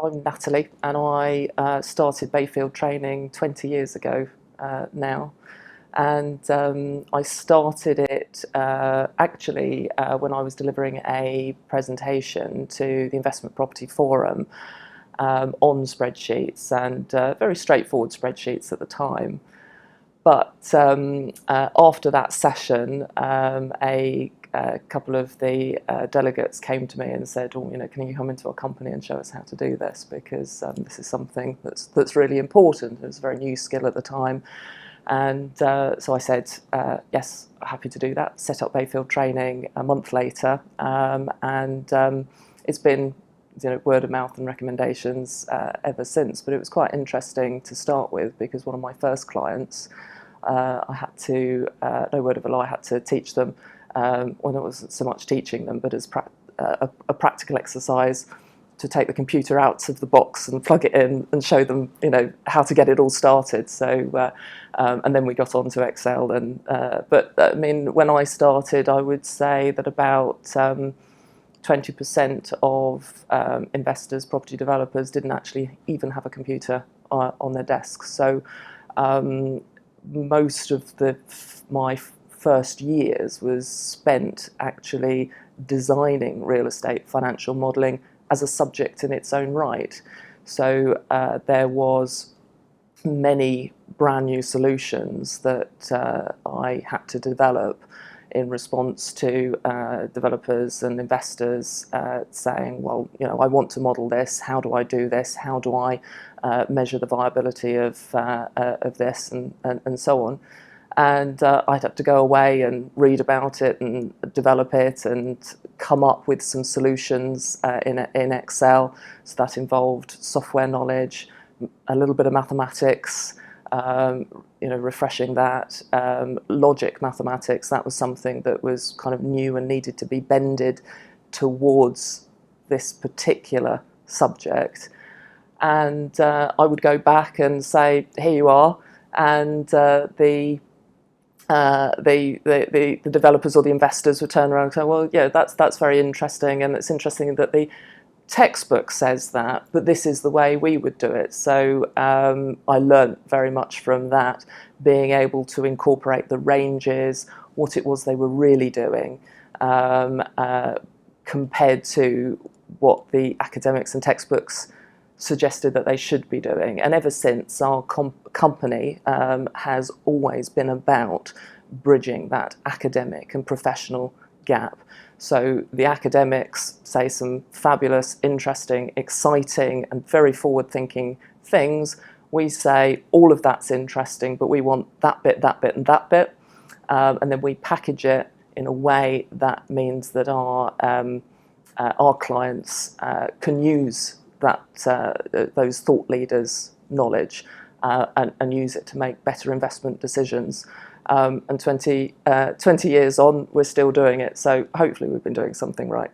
I'm Natalie, and I started Bayfield training 20 years ago now. And I started it actually when I was delivering a presentation to the Investment Property Forum on spreadsheets, and very straightforward spreadsheets at the time. But after that session, a couple of the delegates came to me and said, "Oh, can you come into our company and show us how to do this? Because this is something that's really important." It was a very new skill at the time, and so I said, "Yes, happy to do that." Set up Bayfield training a month later, and it's been word of mouth and recommendations ever since. But it was quite interesting to start with, because one of my first clients, I had to, no word of a lie, I had to teach them, well, it wasn't so much teaching them, but as a practical exercise to take the computer out of the box and plug it in and show them, how to get it all started. So, and then we got on to Excel. And but I mean, when I started, I would say that about 20% of investors, property developers, didn't actually even have a computer on their desks. So most of my first years was spent actually designing real estate financial modelling as a subject in its own right. So there was many brand new solutions that I had to develop in response to developers and investors saying, well, I want to model this. How do I do this? How do I measure the viability of this, and so on? And I'd have to go away and read about it and develop it and come up with some solutions in Excel. So that involved software knowledge, a little bit of mathematics, refreshing that, logic mathematics. That was something that was kind of new and needed to be bended towards this particular subject. And I would go back and say, here you are, and the developers or the investors would turn around and say, well, yeah, that's very interesting, and it's interesting that the textbook says that, but this is the way we would do it. So I learnt very much from that, being able to incorporate the ranges, what it was they were really doing, compared to what the academics and textbooks suggested that they should be doing. And ever since, our company has always been about bridging that academic and professional gap. So the academics say some fabulous, interesting, exciting and very forward-thinking things. We say all of that's interesting, but we want that bit, and that bit. And then we package it in a way that means that our clients can use that those thought leaders' knowledge and use it to make better investment decisions. And 20 years on, we're still doing it. So hopefully we've been doing something right.